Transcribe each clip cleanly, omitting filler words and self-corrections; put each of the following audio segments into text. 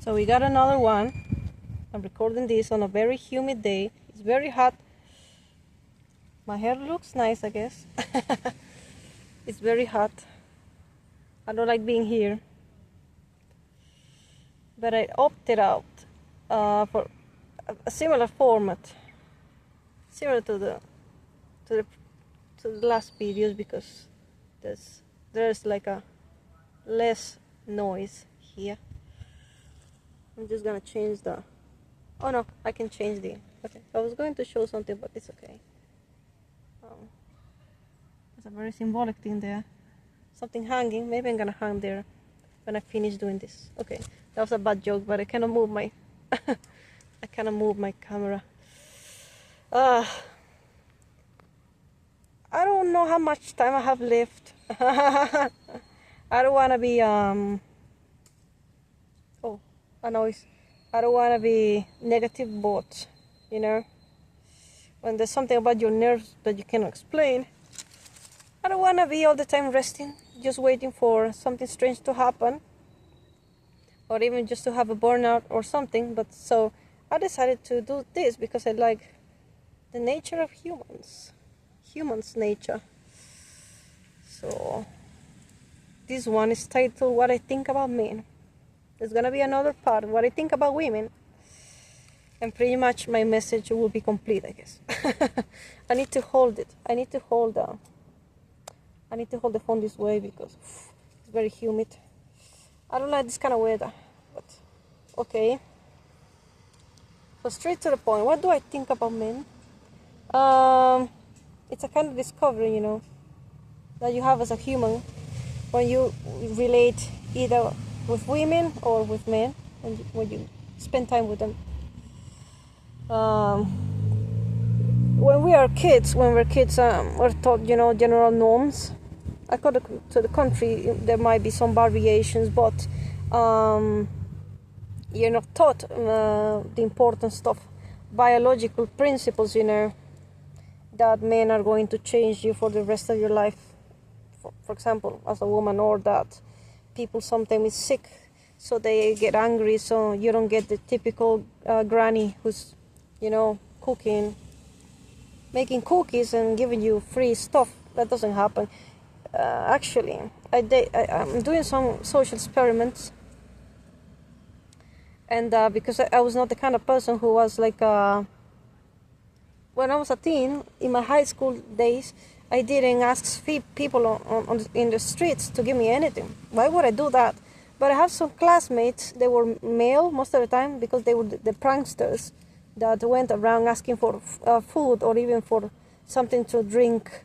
So we got another one. I'm recording this on a very humid day. It's very hot. My hair looks nice, I guess. It's very hot. I don't like being here, but I opted out for a similar format, similar to the last videos, because there's like a less noise here. I'm just gonna change the. Oh no, I can change the. Okay, I was going to show something, but it's okay. There's a very symbolic thing there. Something hanging. Maybe I'm gonna hang there when I finish doing this. Okay, that was a bad joke, but I cannot move my I cannot move my camera. I don't know how much time I have left. I don't wanna be oh, a noise. I don't wanna be negative, but you know, when there's something about your nerves that you cannot explain, I don't wanna be all the time resting, just waiting for something strange to happen, or even just to have a burnout or something. But so I decided to do this because I like the nature of humans nature. So this one is titled What I Think About Men. There's gonna be another part, what I think about women, and pretty much my message will be complete, I guess. I need to hold it. I need to hold the phone this way because it's very humid. I don't like this kind of weather, but okay. So straight to the point, what do I think about men? It's a kind of discovery, you know, that you have as a human when you relate either with women or with men, and when you spend time with them. When we're kids, we're taught, you know, general norms. According to the country, there might be some variations, but you're not taught the important stuff, biological principles, you know, that men are going to change you for the rest of your life. For example, as a woman, or that people sometimes is sick, so they get angry, so you don't get the typical granny who's, you know, making cookies and giving you free stuff. That doesn't happen. Actually, I'm doing some social experiments, and because I was not the kind of person who was like when I was a teen, in my high school days, I didn't ask people in the streets to give me anything. Why would I do that? But I have some classmates, they were male most of the time, because they were the pranksters that went around asking for food or even for something to drink.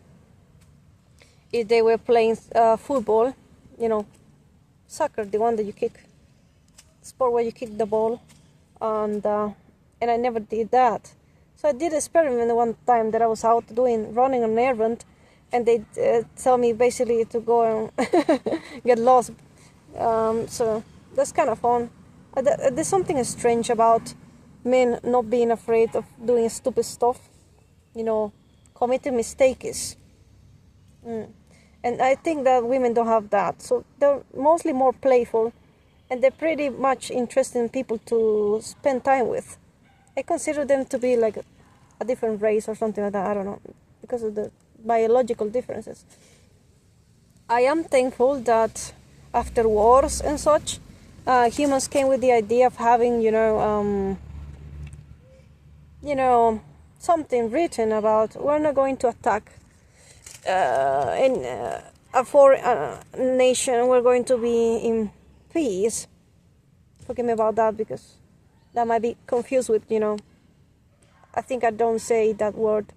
If they were playing football, you know, soccer, the one that you kick, sport where you kick the ball, and I never did that. So I did an experiment one time that I was out running an errand, and they tell me basically to go and get lost. So that's kind of fun. There's something strange about men not being afraid of doing stupid stuff, you know, committing mistakes. And I think that women don't have that. So they're mostly more playful, and they're pretty much interested in people to spend time with. I consider them to be like a different race or something like that. I don't know, because of the biological differences. I am thankful that after wars and such, humans came with the idea of having, you know, something written about we're not going to attack in a foreign nation. We're going to be in peace. Forgive me about that, because that might be confused with, you know, I think I don't say that word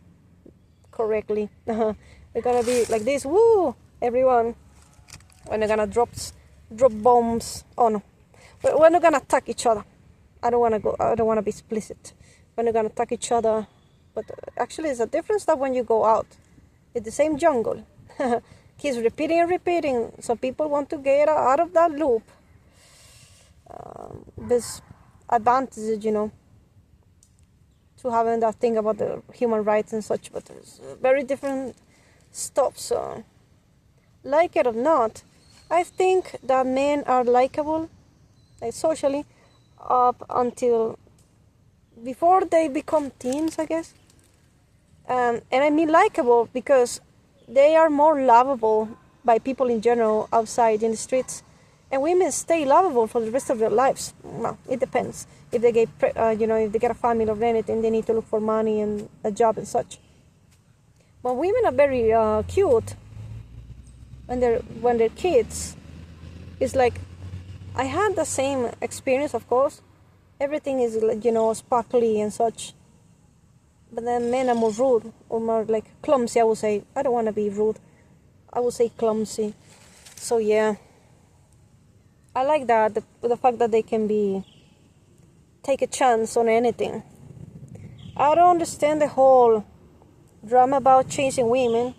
correctly. We're gonna be like this, woo, everyone. When they're gonna drop bombs. Oh no, we're not gonna attack each other. I don't wanna be explicit. We're not gonna attack each other, but actually, it's a difference that when you go out, it's the same jungle. Keeps repeating and repeating, so people want to get out of that loop. There's advantages, you know, to having that thing about the human rights and such, but there's very different stuff. So, like it or not, I think that men are likable, like socially, up until before they become teens, I guess. And I mean likable because they are more lovable by people in general outside in the streets, and women stay lovable for the rest of their lives. Well, it depends. If they get, if they get a family or anything, they need to look for money and a job and such. But women are very cute when they're kids. It's like I had the same experience, of course. Everything is sparkly and such. But then men are more rude or more like clumsy, I would say. I don't want to be rude. I would say clumsy. So yeah. I like that, the fact that they can take a chance on anything. I don't understand the whole drama about chasing women.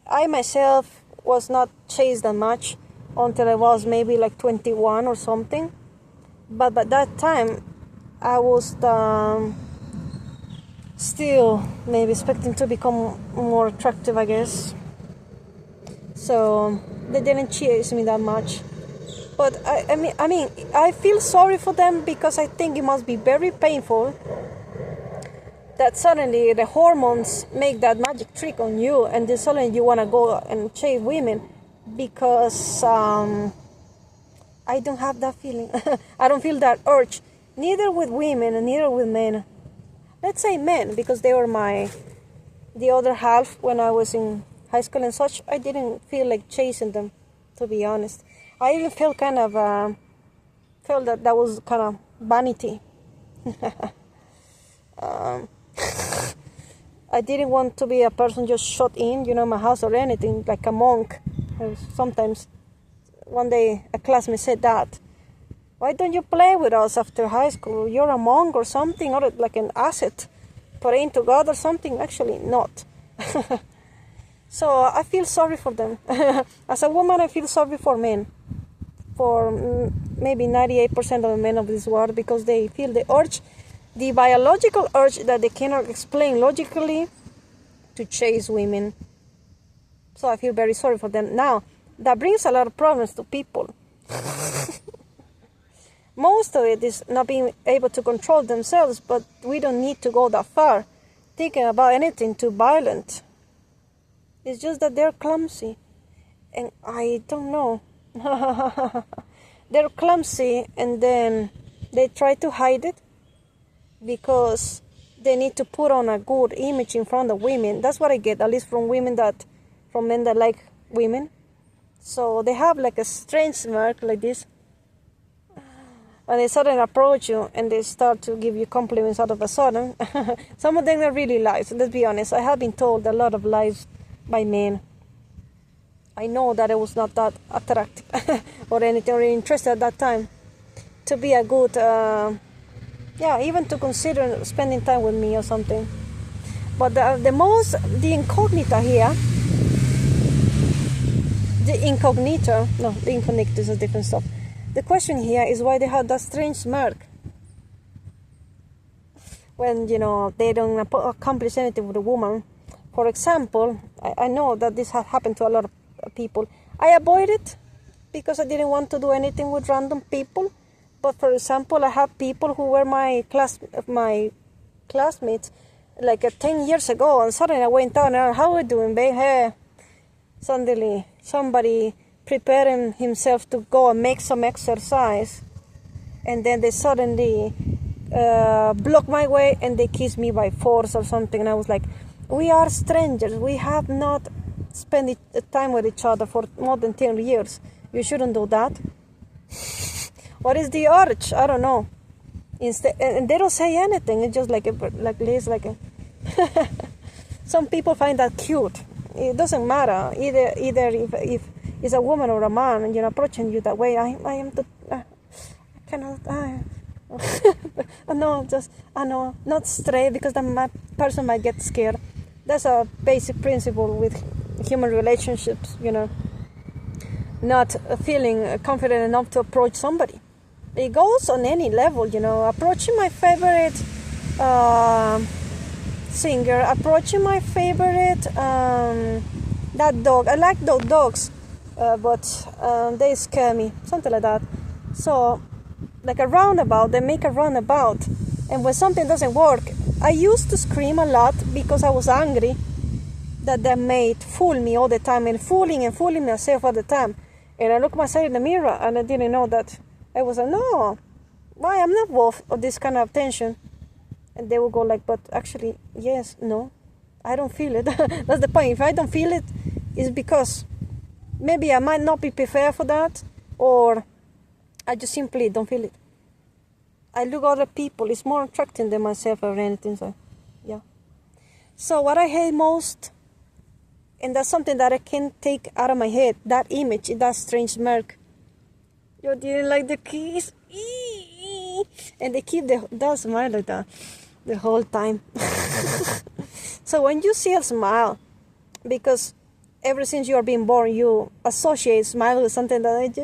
I myself was not chased that much until I was maybe like 21 or something. But by that time, I was still maybe expecting to become more attractive, I guess. So they didn't chase me that much. But I mean, I feel sorry for them because I think it must be very painful that suddenly the hormones make that magic trick on you, and then suddenly you want to go and chase women because I don't have that feeling. I don't feel that urge, neither with women and neither with men. Let's say men, because they were the other half when I was in high school and such. I didn't feel like chasing them, to be honest. I even felt felt that was kind of vanity. I didn't want to be a person just shut in, my house or anything, like a monk. Sometimes, one day, a classmate said that. Why don't you play with us after high school? You're a monk or something, or like an asset, praying to God or something. Actually, not. So I feel sorry for them. As a woman, I feel sorry for men. For maybe 98% of the men of this world, because they feel the urge, the biological urge that they cannot explain logically, to chase women. So I feel very sorry for them. Now, that brings a lot of problems to people. Most of it is not being able to control themselves, but we don't need to go that far, thinking about anything too violent. It's just that they're clumsy. And I don't know. They're clumsy, and then they try to hide it because they need to put on a good image in front of women. That's what I get, at least from men that like women. So they have like a strange smirk like this, and they suddenly approach you and they start to give you compliments out of a sudden. Some of them are really lies. Let's be honest. I have been told a lot of lies by men. I know that I was not that attractive or anything, or interested at that time to be a good, even to consider spending time with me or something. But the incognita here, the incognito is a different stuff. The question here is why they have that strange smirk when, they don't accomplish anything with a woman. For example, I know that this has happened to a lot of people. I avoid it because I didn't want to do anything with random people. But for example, I have people who were my classmates like 10 years ago, and suddenly I went down and, how are you doing, babe? Hey. Suddenly somebody preparing himself to go and make some exercise, and then they suddenly block my way and they kiss me by force or something, and I was like, we are strangers, we have not spent time with each other for more than 10 years. You shouldn't do that. What is the urge? I don't know. Instead, and they don't say anything. It's just like a some people find that cute. It doesn't matter either if it's a woman or a man, and approaching you that way. I cannot. I know, not stray, because the person might get scared. That's a basic principle with human relationships, not feeling confident enough to approach somebody. It goes on any level, approaching my favorite singer, approaching my favorite that dog. I like those dogs, but they scare me, something like that. So like a roundabout. They make a roundabout, and when something doesn't work, I used to scream a lot because I was angry that the maid fooled me all the time and fooling myself all the time. And I looked myself in the mirror and I didn't know that I was like, no, why, I'm not worth of this kind of attention. And they will go like, but actually, yes, no, I don't feel it. That's the point. If I don't feel it, it's because maybe I might not be prepared for that, or I just simply don't feel it. I look at other people, it's more attractive than myself or anything, so yeah. So what I hate most, and that's something that I can't take out of my head, that image, that strange smirk. You didn't like the kiss? And they keep that smile like that the whole time. So when you see a smile, because ever since you are being born, you associate smile with something that I do.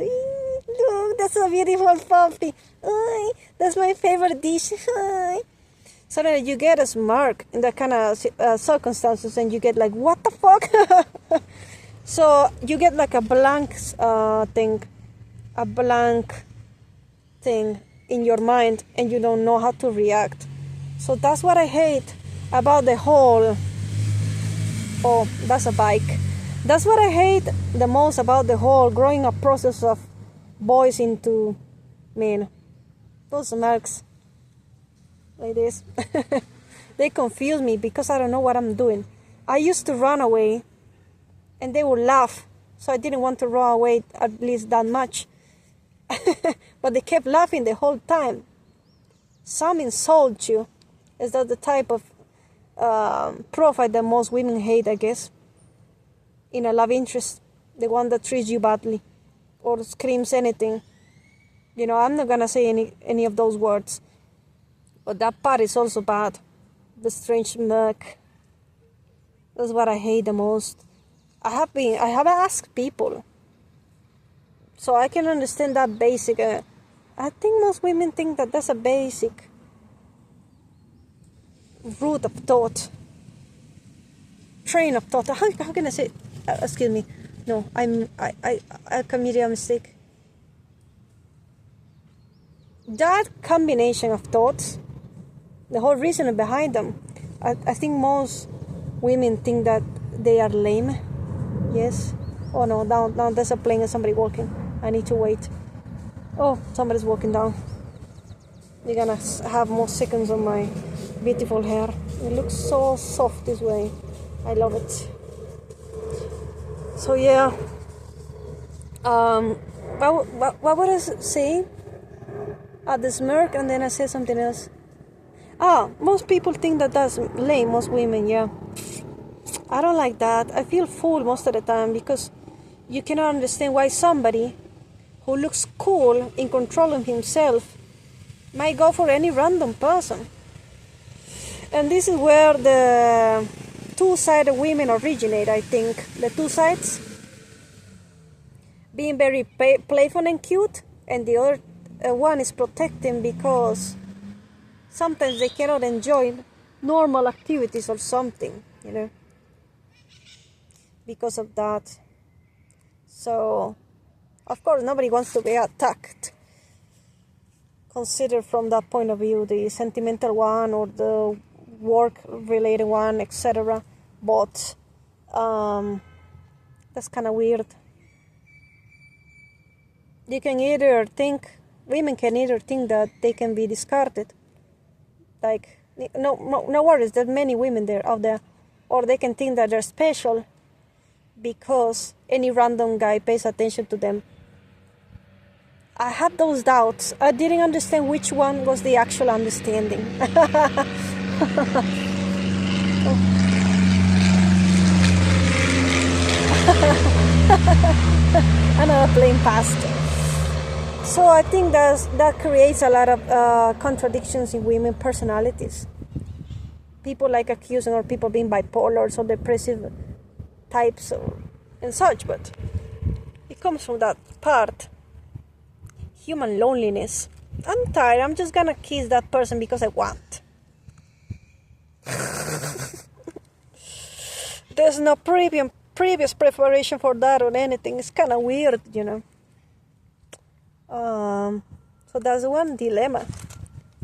Look, that's a beautiful puppy. That's my favorite dish. So then you get a smirk in that kind of circumstances, and you get like, what the fuck? So you get like a blank thing in your mind, and you don't know how to react. So that's what I hate about the whole, oh, that's a bike. That's what I hate the most about the whole growing up process of boys into men. Those smirks like this. They confuse me because I don't know what I'm doing. I used to run away and they would laugh, so I didn't want to run away at least that much. But they kept laughing the whole time. Some insult you. Is that the type of profile that most women hate, I guess? In a love interest, the one that treats you badly or screams anything. You know, I'm not gonna say any of those words, but that part is also bad. The strange smirk. That's what I hate the most. I have asked people, so I can understand that basic. I think most women think that that's a basic root of thought, train of thought. How can I say? Excuse me. No, I committed a mistake. That combination of thoughts, the whole reason behind them, I think most women think that they are lame. Yes. Oh no, down there's a plane and somebody walking. I need to wait. Oh, somebody's walking down. You're gonna have more seconds on my beautiful hair. It looks so soft this way. I love it. So yeah. What would I say? The smirk, and then I said something else. Most people think that that's lame, most women, yeah. I don't like that. I feel fooled most of the time because you cannot understand why somebody who looks cool in control of himself might go for any random person. And this is where the two-sided women originate, I think. The two sides being very playful and cute, and the other one is protecting because sometimes they cannot enjoy normal activities or something, you know, because of that. So, of course, nobody wants to be attacked. Consider from that point of view, the sentimental one or the work-related one, etc. But that's kind of weird. You can either think, women can either think that they can be discarded, like no worries, there's many women out there, or they can think that they're special because any random guy pays attention to them. I had those doubts. I didn't understand which one was the actual understanding. Another plane passed. So I think that creates a lot of contradictions in women personalities. People like accusing or people being bipolar or depressive types and such, but it comes from that part. Human loneliness. I'm tired. I'm just gonna kiss that person because I want. There's no previous preparation for that or anything. It's kind of weird, you know. So that's one dilemma.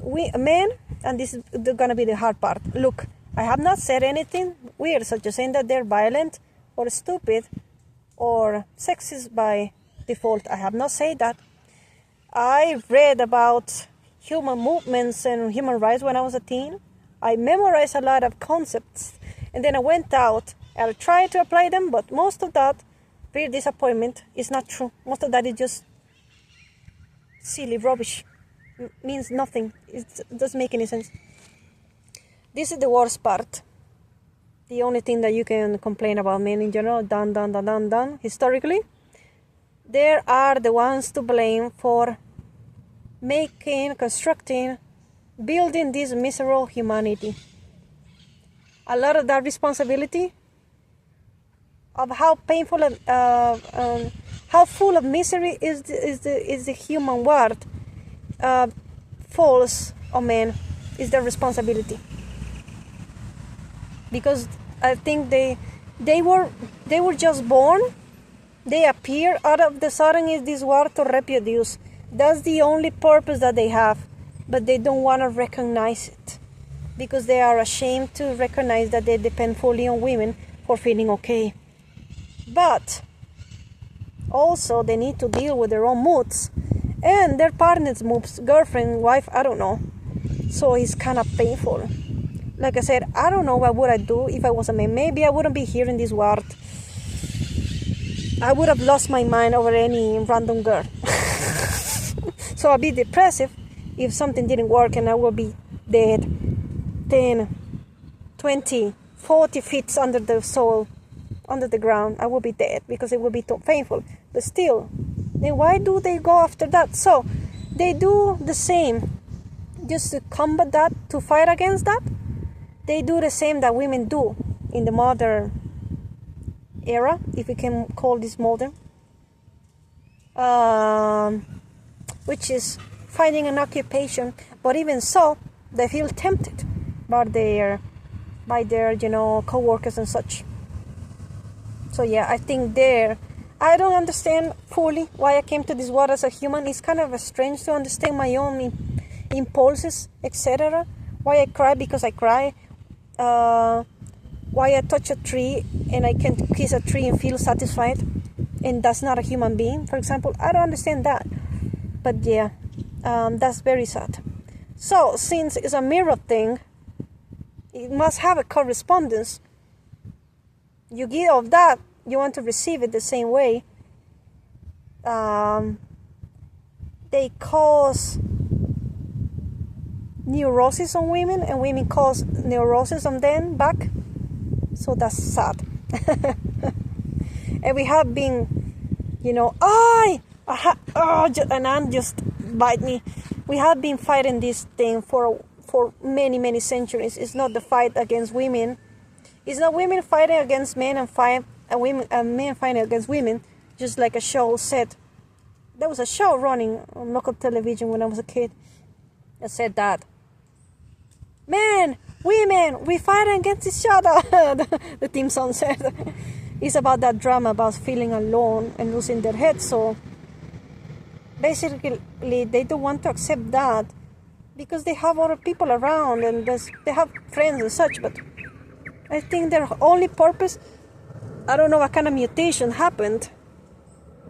We men, and this is gonna be the hard part. Look, I have not said anything weird, such as saying that they're violent or stupid or sexist by default. I have not said that. I read about human movements and human rights when I was a teen. I memorized a lot of concepts, and then I went out and I tried to apply them, but most of that, real disappointment, is not true. Most of that is just silly rubbish. Means nothing. It doesn't make any sense. This is the worst part. The only thing that you can complain about men in general, done, historically, they are the ones to blame for making, constructing, building this miserable humanity. A lot of that responsibility of how painful and how full of misery is the human world falls on men. Is their responsibility, because I think they were just born. They appear out of the sudden in this world to reproduce. That's the only purpose that they have, but they don't want to recognize it because they are ashamed to recognize that they depend fully on women for feeling okay. But also they need to deal with their own moods and their partner's moods, girlfriend, wife, I don't know. So it's kind of painful. Like I said, I don't know what would I do if I was a man. Maybe I wouldn't be here in this world. I would have lost my mind over any random girl. So I'd be depressive if something didn't work, and I would be dead 10, 20, 40 feet under the soil, under the ground. I would be dead because it would be too painful. But still, then why do they go after that? So they do the same just to combat that, to fight against that. They do the same that women do in the modern era, if we can call this modern, which is finding an occupation. But even so, they feel tempted by their co-workers and such. So yeah, I think I don't understand fully why I came to this world as a human. It's kind of strange to understand my own impulses, etc. Why I cry because I cry. Why I touch a tree and I can kiss a tree and feel satisfied, and that's not a human being, for example. I don't understand that. But yeah, that's very sad. So since it's a mirror thing, it must have a correspondence. You give of that, you want to receive it the same way. They cause neurosis on women, and women cause neurosis on them back. So that's sad. And we have been, and I'm just bite me. We have been fighting this thing for many centuries. It's not the fight against women. It's not women fighting against men and men fighting against women. Just like a show said. There was a show running on local television when I was a kid that said that. Men, women, we fight against each other. The theme song said. It's about that drama about feeling alone and losing their head. So basically, they don't want to accept that because they have other people around and they have friends and such. But I think their only purpose, I don't know what kind of mutation happened,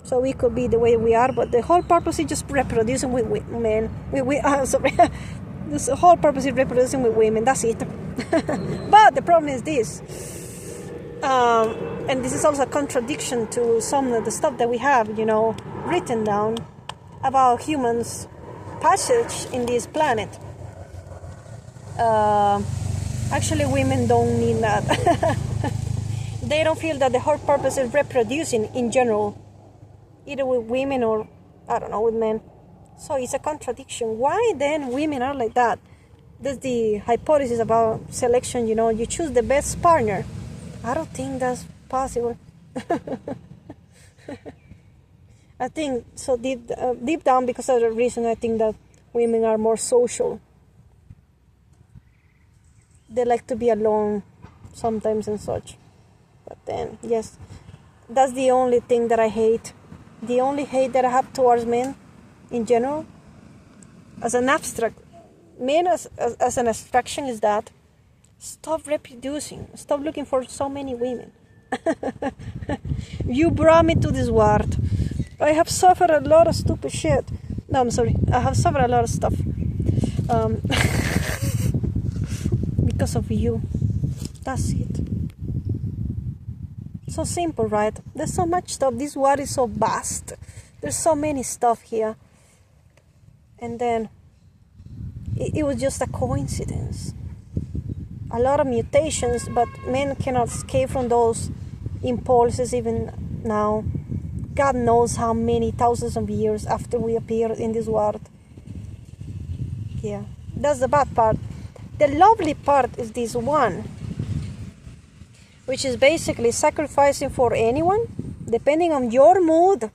so we could be the way we are. But the whole purpose is just reproducing with men. Sorry. The whole purpose is reproducing with women. That's it. But the problem is this, and this is also a contradiction to some of the stuff that we have, written down about humans' passage in this planet. Actually, women don't need that. They don't feel that the whole purpose is reproducing in general, either with women or, I don't know, with men. So it's a contradiction. Why then women are like that? That's the hypothesis about selection, you choose the best partner. I don't think that's possible. I think so deep down, because of the reason I think that women are more social. They like to be alone sometimes and such. But then, yes, that's the only thing that I hate. The only hate that I have towards men in general as an abstract. Men as an abstraction is that stop reproducing. Stop looking for so many women. You brought me to this world. I have suffered a lot of stupid shit. No, I'm sorry. I have suffered a lot of stuff. Because of you. That's it. So simple, right? There's so much stuff. This world is so vast. There's so many stuff here. And then it was just a coincidence. A lot of mutations, but men cannot escape from those impulses even now. God knows how many thousands of years after we appeared in this world. Yeah, that's the bad part. The lovely part is this one, which is basically sacrificing for anyone, depending on your mood,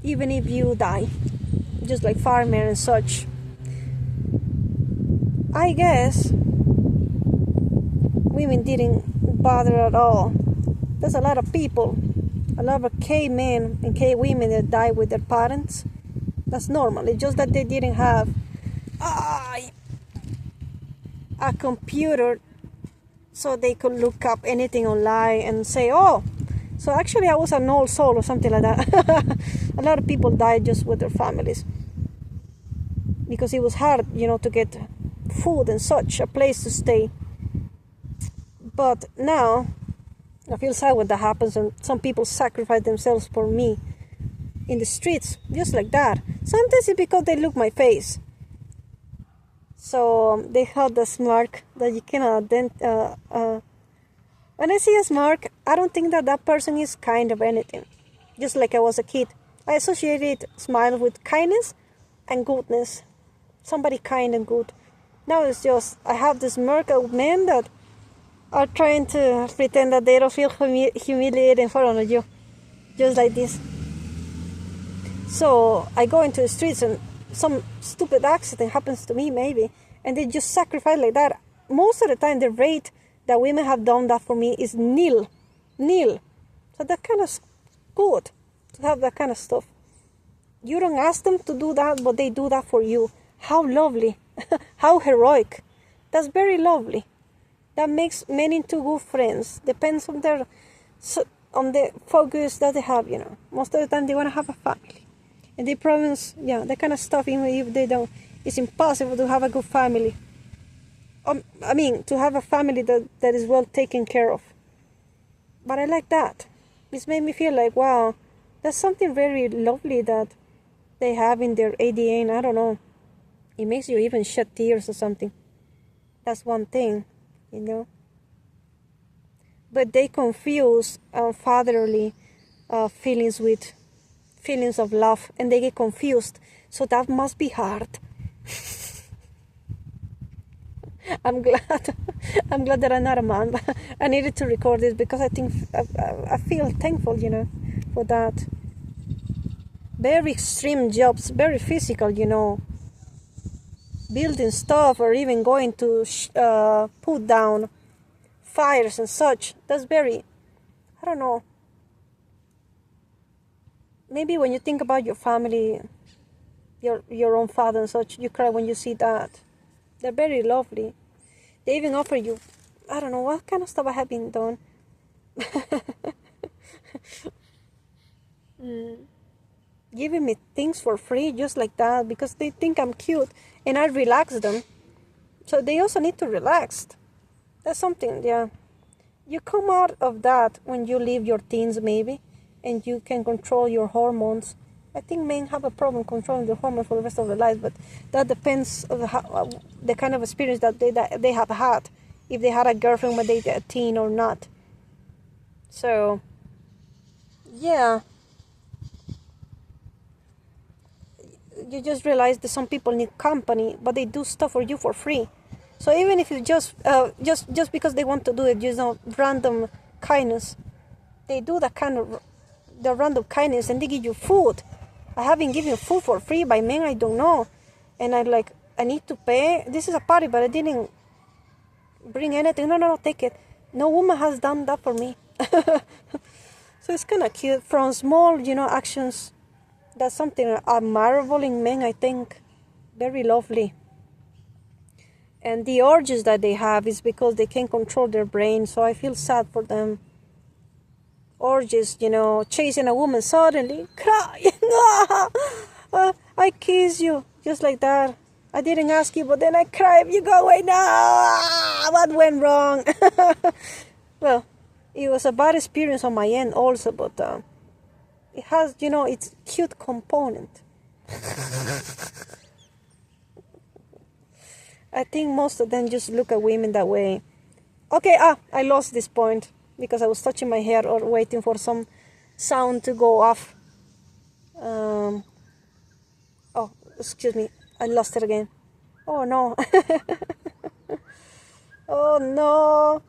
even if you die, just like firemen and such. I guess women didn't bother at all. There's a lot of people, a lot of gay men and gay women that die with their parents. That's normal. It's just that they didn't have a computer so they could look up anything online and say, oh, so actually I was an old soul or something like that. A lot of people died just with their families because it was hard, to get food and such, a place to stay. But now I feel sad when that happens, and some people sacrifice themselves for me in the streets, just like that. Sometimes it's because they look my face, so they have the smirk that you cannot. When I see a smirk, I don't think that person is kind of anything. Just like I was a kid, I associated smile with kindness and goodness. Somebody kind and good. Now it's just I have this smirk of men that are trying to pretend that they don't feel humiliated in front of you, just like this. So I go into the streets and some stupid accident happens to me maybe, and they just sacrifice like that. Most of the time the rate that women have done that for me is nil. So that kind of good to have that kind of stuff. You don't ask them to do that, but they do that for you. How lovely. How heroic. That's very lovely. That makes men into good friends. Depends on on the focus that they have, Most of the time they want to have a family. And they promise, that kind of stuff, even if they don't, it's impossible to have a good family. To have a family that is well taken care of. But I like that. It's made me feel like, wow, that's something very lovely that they have in their ADN. I don't know. It makes you even shed tears or something. That's one thing, But they confuse fatherly feelings with feelings of love, and they get confused. So that must be hard. I'm glad that I'm not a man. But I needed to record this because I think I feel thankful, for that. Very extreme jobs, very physical, building stuff or even going to put down fires and such. That's very, I don't know. Maybe when you think about your family, your own father and such, you cry when you see that. They're very lovely. They even offer you, I don't know what kind of stuff I have been done. Giving me things for free just like that because they think I'm cute and I relax them. So they also need to relax. That's something, You come out of that when you leave your teens maybe, and you can control your hormones. I think men have a problem controlling their hormones for the rest of their lives, but that depends on the kind of experience that they have had, if they had a girlfriend when they were a teen or not. So, you just realize that some people need company, but they do stuff for you for free. So even if it's just because they want to do it, random kindness, they do that kind of the random kindness, and they give you food. I have been given food for free by men I don't know, and I need to pay. This is a party, but I didn't bring anything. No, take it. No woman has done that for me. So it's kind of cute. From small, actions, That's something admirable in men, I think. Very lovely. And the urges that they have is because they can't control their brain, so I feel sad for them. Urges, chasing a woman suddenly, crying, I kiss you, just like that. I didn't ask you, but then I cry if you go away now. What went wrong? Well, it was a bad experience on my end also, but it has, its cute component. I think most of them just look at women that way. Okay, I lost this point because I was touching my hair or waiting for some sound to go off. Oh, excuse me, I lost it again. Oh no. Oh no.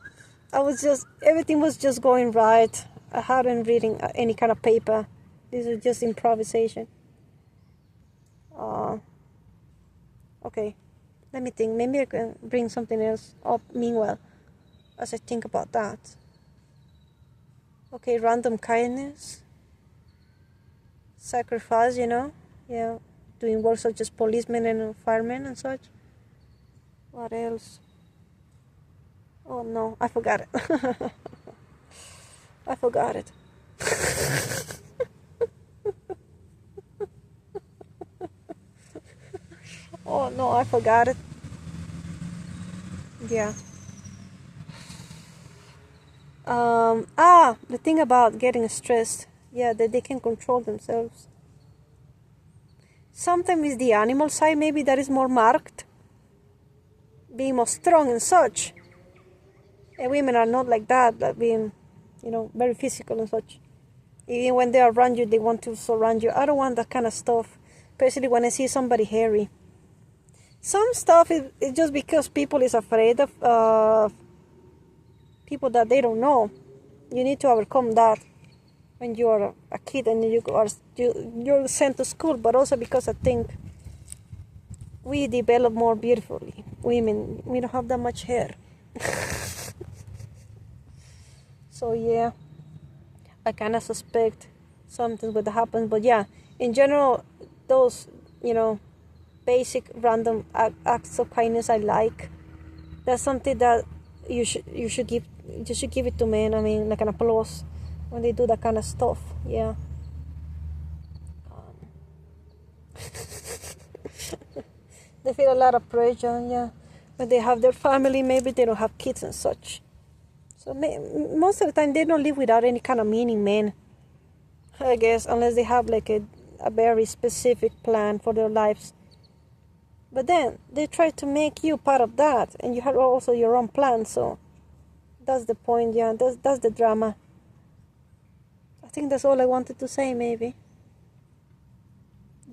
Everything was just going right. I hadn't reading any kind of paper. This was just improvisation. Okay, let me think. Maybe I can bring something else up meanwhile as I think about that. Okay, random kindness. Sacrifice, Yeah, doing work such as policemen and firemen and such. What else? Oh no, I forgot it. I forgot it. Oh no, I forgot it. Yeah. The thing about getting stressed, yeah, that they can control themselves. Sometimes it's the animal side, maybe that is more marked, being more strong and such. And women are not like that being, very physical and such. Even when they are around you, they want to surround you. I don't want that kind of stuff, especially when I see somebody hairy. Some stuff is just because people is afraid of people that they don't know. You need to overcome that when you are a kid and you're sent to school, but also because I think we develop more beautifully. Women, we don't have that much hair. So yeah, I kind of suspect something would happen, but yeah, in general, those, basic random acts of kindness I like. That's something that you should give it to men. I mean, like an applause when they do that kind of stuff. Yeah. They feel a lot of pressure. Yeah, when they have their family, maybe they don't have kids and such. So most of the time they don't live without any kind of meaning, man. I guess unless they have like a very specific plan for their lives. But then they try to make you part of that, and you have also your own plan. So that's the point. Yeah, that's the drama. I think that's all I wanted to say. Maybe.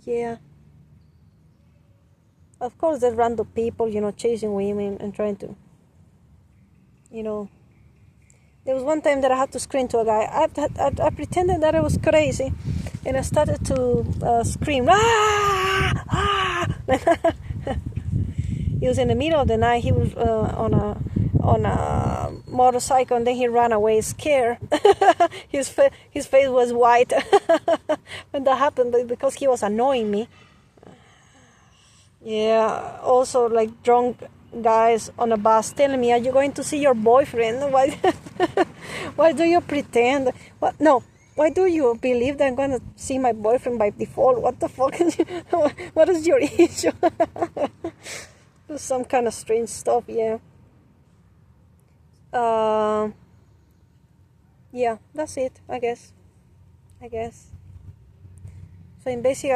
Yeah. Of course, there's random people, chasing women and trying to, There was one time that I had to scream to a guy. I pretended that I was crazy, and I started to scream. Ah! Ah! He was in the middle of the night. He was on a motorcycle, and then he ran away scared. his face was white when that happened, but because he was annoying me. Yeah. Also, like drunk guys on a bus telling me, "Are you going to see your boyfriend? Why? Why do you pretend? What? No. Why do you believe that I'm going to see my boyfriend by default? What the fuck? What is your issue?" Some kind of strange stuff. Yeah. Yeah. That's it. I guess. So in basic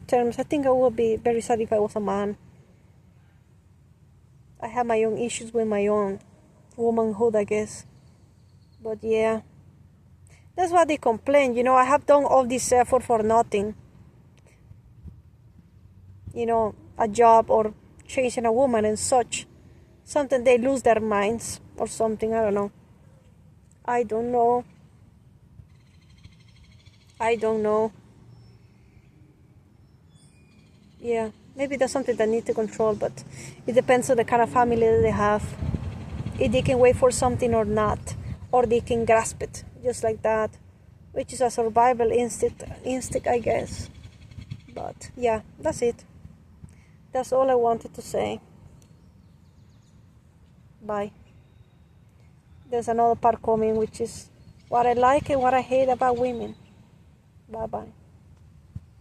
terms, I think I would be very sad if I was a man. I have my own issues with my own womanhood, I guess. But yeah, that's why they complain. I have done all this effort for nothing. A job or chasing a woman and such. Something they lose their minds or something. I don't know. I don't know. Yeah, maybe that's something that need to control, but it depends on the kind of family that they have. If they can wait for something or not, or they can grasp it just like that. which is a survival instinct, I guess. But yeah, that's it. That's all I wanted to say. Bye. There's another part coming, which is what I like and what I hate about women. Bye bye.